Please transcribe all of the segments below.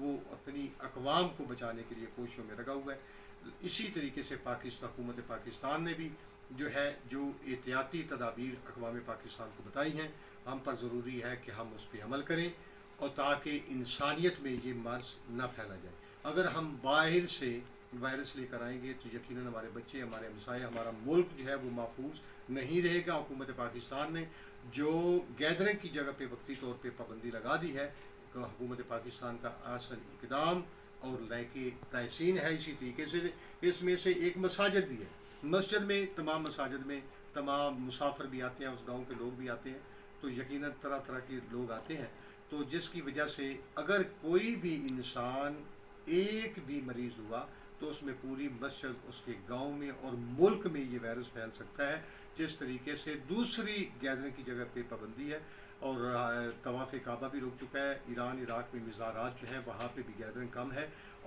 وہ اپنی اقوام کو بچانے کے لیے کوششوں میں لگا ہوا ہے۔ اسی طریقے سے حکومت پاکستان نے بھی جو احتیاطی تدابیر اقوام پاکستان کو بتائی ہیں، ہم پر ضروری ہے کہ ہم اس پہ عمل کریں، اور تاکہ انسانیت میں یہ مرض نہ پھیلا جائے۔ اگر ہم باہر سے وائرس لے کر آئیں گے تو یقیناً ہمارے بچے، ہمارے ہمسائے، ہمارا ملک جو ہے وہ محفوظ نہیں رہے گا۔ حکومت پاکستان نے جو گیدرنگ کی جگہ پہ وقتی طور پہ پابندی لگا دی ہے، حکومت پاکستان کا اصل اقدام اور لائق تحسین ہے۔ اسی طریقے سے اس میں سے ایک مساجد بھی ہے، مسجد میں تمام مساجد میں تمام مسافر بھی آتے ہیں، اس گاؤں کے لوگ بھی آتے ہیں، تو یقیناً طرح طرح کے لوگ آتے ہیں، تو جس کی وجہ سے اگر کوئی بھی انسان ایک بھی مریض ہوا تو اس میں پوری مسجد، اس کے گاؤں میں اور ملک میں یہ وائرس پھیل سکتا ہے۔ جس طریقے سے دوسری گیدرنگ کی جگہ پہ پابندی ہے، اور طواف کعبہ بھی رک چکا ہے۔ ایران عراق میں مزارات جو ہیں وہاں پہ بھی گیدرنگ کم ہے،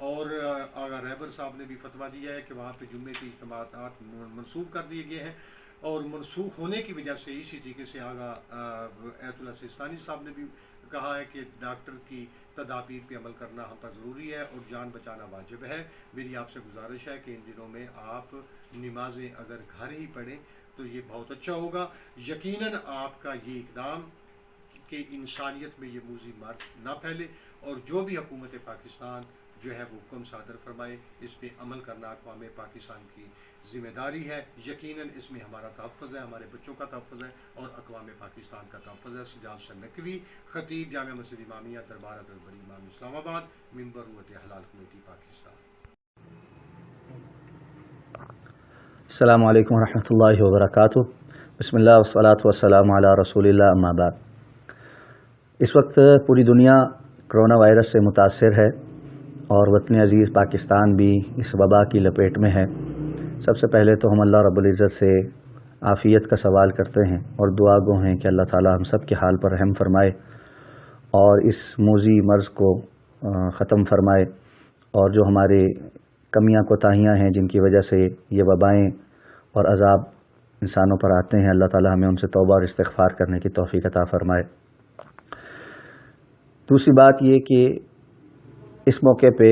اور آغا رہبر صاحب نے بھی فتویٰ دیا ہے کہ وہاں پہ جمعے کے اجتماعات منسوخ کر دیے گئے ہیں، اور منسوخ ہونے کی وجہ سے اسی طریقے سے آغا ایت اللہ سیستانی صاحب نے بھی کہا ہے کہ ڈاکٹر کی تدابیر پہ عمل کرنا ہم پر ضروری ہے اور جان بچانا واجب ہے۔ میری آپ سے گزارش ہے کہ ان دنوں میں آپ نمازیں اگر گھر ہی پڑھیں تو یہ بہت اچھا ہوگا۔ یقیناً آپ کا یہ اقدام کہ انسانیت میں یہ موذی مرض نہ پھیلے، اور جو بھی حکومت پاکستان جو ہے وہ حکم صادر فرمائے اس پہ عمل کرنا اقوام پاکستان کی ذمہ داری ہے۔ یقیناً اس میں ہمارا تحفظ ہے، ہمارے بچوں کا تحفظ ہے اور اقوام پاکستان کا تحفظ ہے۔ سجاد حسین نقوی، خطیب جامع مسجد امامیہ دربار حضرت بڑی امام اسلام آباد، ممبر ہوت حلال کمیٹی پاکستان۔ السلام علیکم ورحمۃ اللہ وبرکاتہ۔ بسم اللہ والصلاۃ والسلام علی رسول اللہ، اما بعد۔ اس وقت پوری دنیا کرونا وائرس سے متاثر ہے اور وطن عزیز پاکستان بھی اس وبا کی لپیٹ میں ہے۔ سب سے پہلے تو ہم اللہ رب العزت سے عافیت کا سوال کرتے ہیں اور دعا گو ہیں کہ اللہ تعالی ہم سب کے حال پر رحم فرمائے اور اس موذی مرض کو ختم فرمائے، اور جو ہمارے کمیاں کوتاہیاں ہیں جن کی وجہ سے یہ وبائیں اور عذاب انسانوں پر آتے ہیں، اللہ تعالی ہمیں ان سے توبہ اور استغفار کرنے کی توفیق عطا فرمائے۔ دوسری بات یہ کہ اس موقع پہ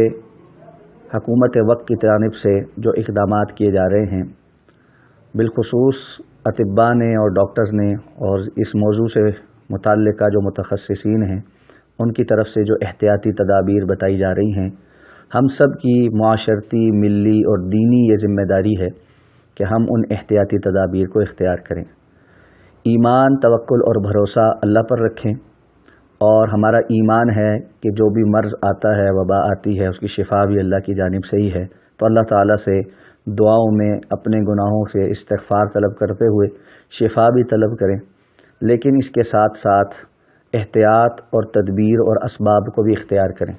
حکومت وقت کی جانب سے جو اقدامات کیے جا رہے ہیں، بالخصوص اطباء نے اور ڈاکٹرز نے اور اس موضوع سے متعلقہ جو متخصصین ہیں ان کی طرف سے جو احتیاطی تدابیر بتائی جا رہی ہیں، ہم سب کی معاشرتی، ملی اور دینی یہ ذمہ داری ہے کہ ہم ان احتیاطی تدابیر کو اختیار کریں، ایمان، توکل اور بھروسہ اللہ پر رکھیں، اور ہمارا ایمان ہے کہ جو بھی مرض آتا ہے، وبا آتی ہے، اس کی شفا بھی اللہ کی جانب سے ہی ہے، تو اللہ تعالیٰ سے دعاؤں میں اپنے گناہوں سے استغفار طلب کرتے ہوئے شفا بھی طلب کریں، لیکن اس کے ساتھ ساتھ احتیاط اور تدبیر اور اسباب کو بھی اختیار کریں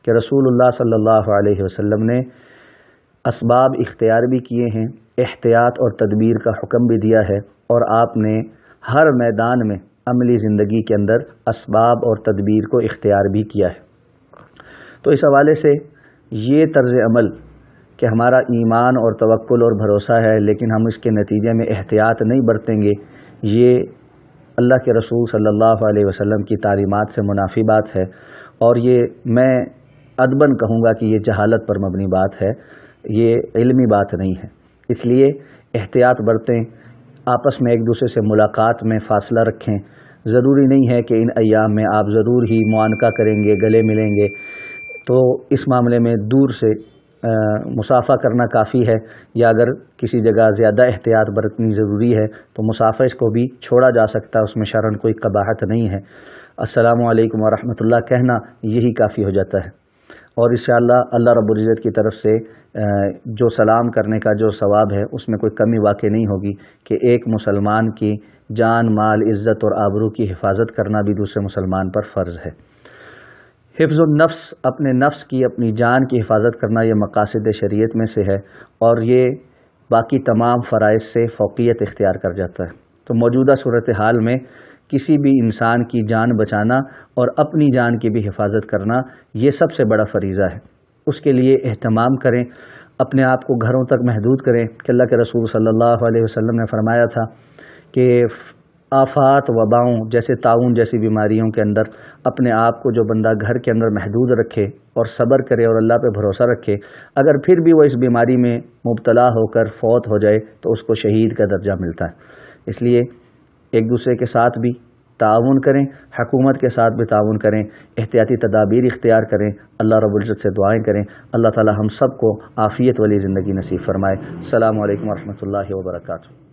کہ رسول اللہ صلی اللہ علیہ وسلم نے اسباب اختیار بھی کیے ہیں، احتیاط اور تدبیر کا حکم بھی دیا ہے، اور آپ نے ہر میدان میں عملی زندگی کے اندر اسباب اور تدبیر کو اختیار بھی کیا ہے۔ تو اس حوالے سے یہ طرز عمل کہ ہمارا ایمان اور توکل اور بھروسہ ہے لیکن ہم اس کے نتیجے میں احتیاط نہیں برتیں گے، یہ اللہ کے رسول صلی اللہ علیہ وسلم کی تعلیمات سے منافی بات ہے، اور یہ میں ادباً کہوں گا کہ یہ جہالت پر مبنی بات ہے، یہ علمی بات نہیں ہے۔ اس لیے احتیاط برتیں، آپس میں ایک دوسرے سے ملاقات میں فاصلہ رکھیں۔ ضروری نہیں ہے کہ ان ایام میں آپ ضرور ہی معانقہ کریں گے، گلے ملیں گے، تو اس معاملے میں دور سے مصافحہ کرنا کافی ہے، یا اگر کسی جگہ زیادہ احتیاط برتنی ضروری ہے تو مصافحہ کو بھی چھوڑا جا سکتا ہے، اس میں شرعاً کوئی قباحت نہیں ہے۔ السلام علیکم ورحمۃ اللہ کہنا یہی کافی ہو جاتا ہے، اور انشاءاللہ اللہ رب العزت کی طرف سے جو سلام کرنے کا جو ثواب ہے اس میں کوئی کمی واقع نہیں ہوگی کہ ایک مسلمان کی جان، مال، عزت اور آبرو کی حفاظت کرنا بھی دوسرے مسلمان پر فرض ہے۔ حفظ النفس، اپنے نفس کی، اپنی جان کی حفاظت کرنا یہ مقاصد شریعت میں سے ہے، اور یہ باقی تمام فرائض سے فوقیت اختیار کر جاتا ہے۔ تو موجودہ صورتحال میں کسی بھی انسان کی جان بچانا اور اپنی جان کی بھی حفاظت کرنا یہ سب سے بڑا فریضہ ہے۔ اس کے لیے اہتمام کریں، اپنے آپ کو گھروں تک محدود کریں کہ اللہ کے رسول صلی اللہ علیہ وسلم نے فرمایا تھا کہ آفات وباؤں جیسے طاعون جیسی بیماریوں کے اندر اپنے آپ کو جو بندہ گھر کے اندر محدود رکھے اور صبر کرے اور اللہ پہ بھروسہ رکھے، اگر پھر بھی وہ اس بیماری میں مبتلا ہو کر فوت ہو جائے تو اس کو شہید کا درجہ ملتا ہے۔ اس لیے ایک دوسرے کے ساتھ بھی تعاون کریں، حکومت کے ساتھ بھی تعاون کریں، احتیاطی تدابیر اختیار کریں، اللہ رب العزت سے دعائیں کریں، اللہ تعالی ہم سب کو عافیت والی زندگی نصیب فرمائے۔ السلام علیکم ورحمۃ اللہ وبرکاتہ۔